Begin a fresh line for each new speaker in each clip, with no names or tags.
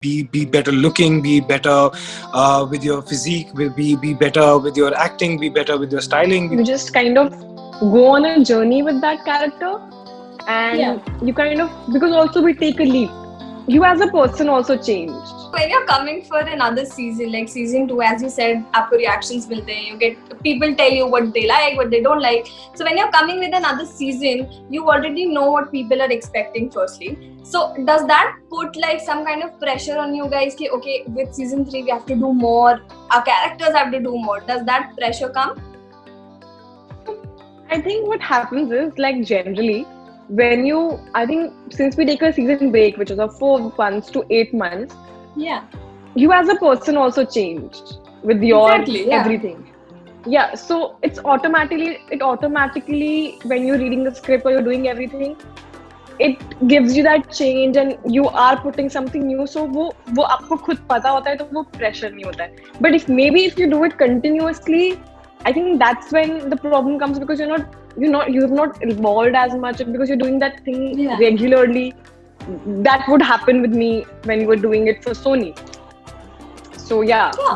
be better looking, be better with your physique, be better with your acting, be better with your styling.
You just kind of go on a journey with that character, and you kind of, because also we take a leap. You as a person also change.
When you're coming for another season, like season 2, as you said, आपको reactions मिलते हैं, you get people tell you what they like, what they don't like. So when you're coming with another season, you already know what people are expecting firstly. So does that put like some kind of pressure on you guys? कि okay, with season 3 we have to do more, our characters have to do more. Does that pressure come?
I think what happens is, like, generally, when you, I think since we take a season break, which is of 4 months to 8 months, you as a person also changed with your everything. Yeah, so it's automatically when you're reading the script or you're doing everything, it gives you that change and you are putting something new. So वो आपको खुद पता होता है, तो वो pressure नहीं होता है. But if you do it continuously, I think that's when the problem comes, because you've not evolved as much, because you're doing that thing regularly. That would happen with me when we were doing it for Sony. So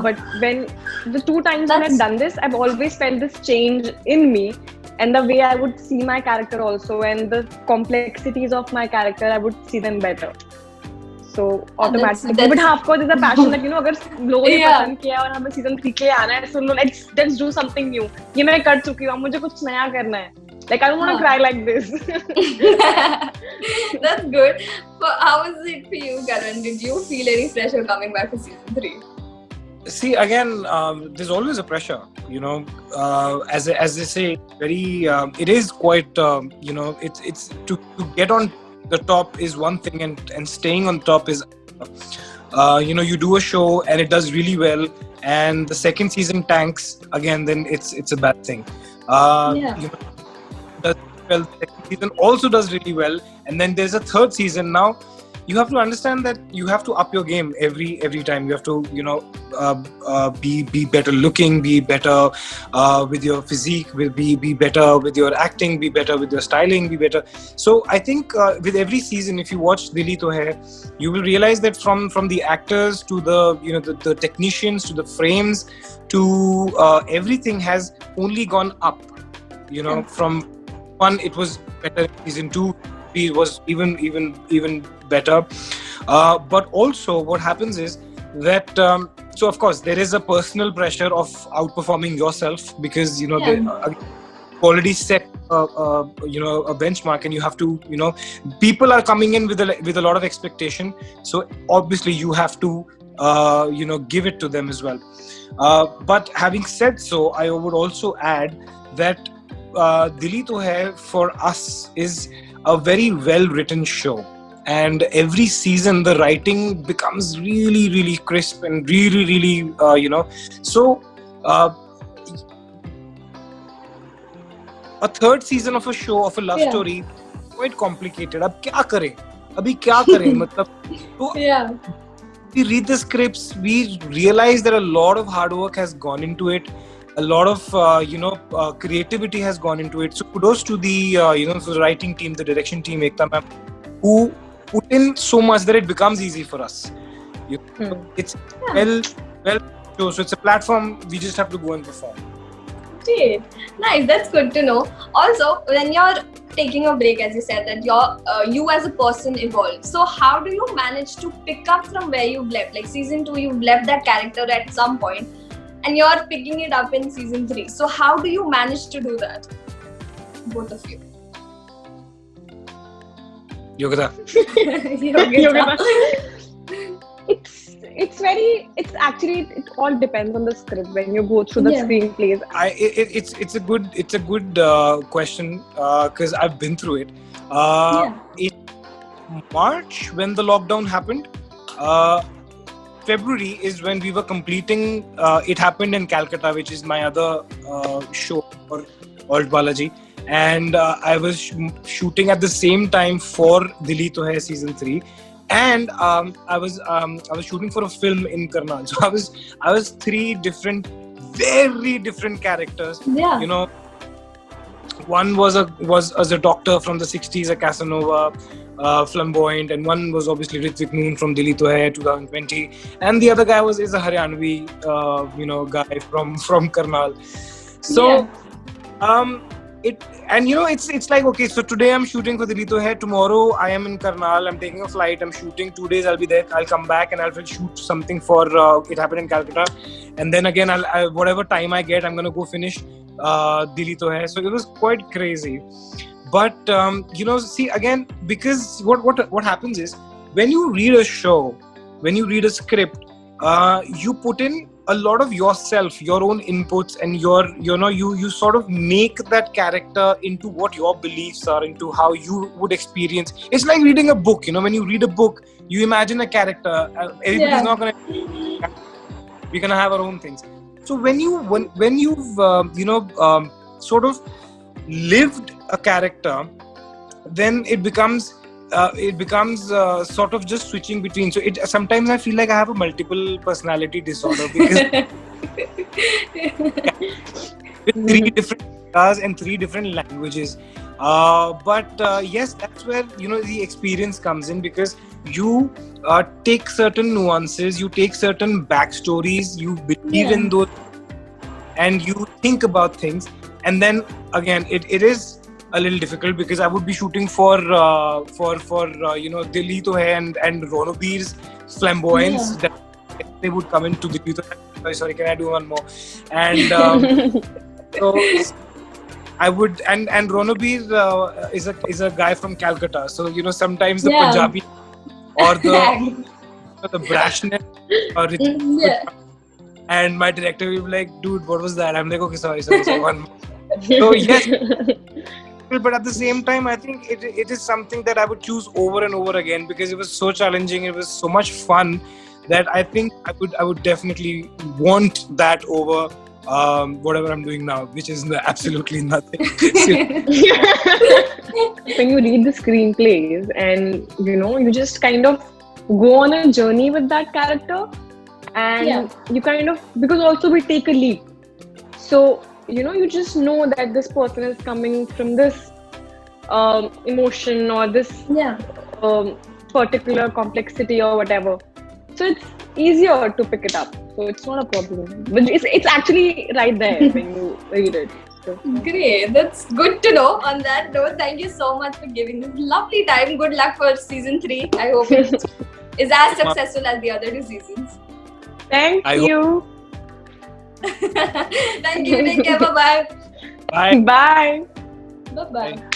but when the 2 times when I've done this, I've always felt this change in me, and the way I would see my character also, and the complexities of my character, I would see them better. So automatically, but of course, there's a passion that, अगर लोगों ने पसंद किया और हमें season 3 के लिए आना है, so let's do something new. ये मैं कर चुकी हूँ, मुझे कुछ नया करना है. Like, I don't want to cry like this.
That's good. But how was it for you, Karan? Did you feel any pressure coming back for season 3?
See, again, there's always a pressure, as they say, very, it is quite, it's to get on the top is one thing, and staying on top is, you do a show and it does really well, and the second season tanks again, then it's a bad thing. Does well, the second season also does really well, and then there's a third season. Now you have to understand that you have to up your game every time. You have to be better looking, be better with your physique, be better with your acting, be better with your styling, be better. So I think with every season, if you watch Dili To Hai, you will realize that from the actors to the technicians to the frames to everything has only gone up. From 1 it was better, season 2 it was even better, but also what happens is that so of course there is a personal pressure of outperforming yourself, because they already set a benchmark, and you have to, people are coming in with a lot of expectation, so obviously you have to give it to them as well. But having said so, I would also add that Dili To Hai for us is a very well written show, and every season the writing becomes really, really crisp and really, really so a third season of a show, of a love story, quite complicated. अब क्या करें मतलब we read the scripts, we realize that a lot of hard work has gone into it. A lot of creativity has gone into it. So kudos to the the writing team, the direction team, Ekta ma'am, who put in so much that it becomes easy for us. It's well, so it's a platform. We just have to go and perform.
Great, nice. That's good to know. Also, when you're taking a break, as you said, that you as a person evolved. So how do you manage to pick up from where you've left? Like season 2, you've left that character at some point, and you're picking it up in season 3. So how do you manage to do that? Both of you.
Yogita.
It's actually, it all depends on the script when you go through the screenplays.
It's a good question, because I've been through it. In March, when the lockdown happened, February is when we were completing. It happened in Calcutta, which is my other show for Alt Balaji, and I was shooting at the same time for Dili To Hai season 3, and I was shooting for a film in Karnal. So I was 3 very different characters. One was as a doctor from the 60s, a Casanova. flamboyant, and one was obviously Hrithik Noon from Dili To Hai 2020, and the other guy is a Haryanvi guy from Karnal. So it's like, okay, so today I'm shooting for Dili To Hai, tomorrow I am in Karnal, I'm taking a flight, I'm shooting 2 days, I'll be there, I'll come back and I'll shoot something for it happened in Calcutta, and then again I'll whatever time I get, I'm gonna go finish Dili To Hai. So it was quite crazy. But see, again, because what happens is, when you read a show, when you read a script, you put in a lot of yourself, your own inputs, and you sort of make that character into what your beliefs are, into how you would experience. It's like reading a book. When you read a book, you imagine a character. Everybody's not gonna. We're gonna have our own things. So when you've sort of lived a character, then it becomes sort of just switching between. So sometimes I feel like I have a multiple personality disorder, because with 3 different cars and 3 different languages. But yes, that's where the experience comes in, because you take certain nuances, you take certain backstories, you believe in those, and you think about things. And then again, it is a little difficult, because I would be shooting for Dili To Hai and Ronobir's flamboyance, that they would come into Dili To Hai. Sorry, can I do one more? And so I would, and Ronobir is a guy from Calcutta, so sometimes the Punjabi or the brashness and my director will be like, dude, what was that? I'm like, okay, sorry, one more. So yes, but at the same time, I think it is something that I would choose over and over again, because it was so challenging, it was so much fun, that I think I would definitely want that over whatever I'm doing now, which is absolutely nothing.
When you read the screenplays and you just kind of go on a journey with that character, and you kind of, because also we take a leap, so you just know that this person is coming from this emotion or this particular complexity or whatever, so it's easier to pick it up, so it's not a problem. But it's actually right there when you read it. So.
Great, that's good to know. On that note, thank you so much for giving this lovely time. Good luck for season 3. I hope it is as successful as the other 2 seasons.
Thank you.
Thank you. Take care. Bye-bye.
Bye.
Bye.
Bye-bye.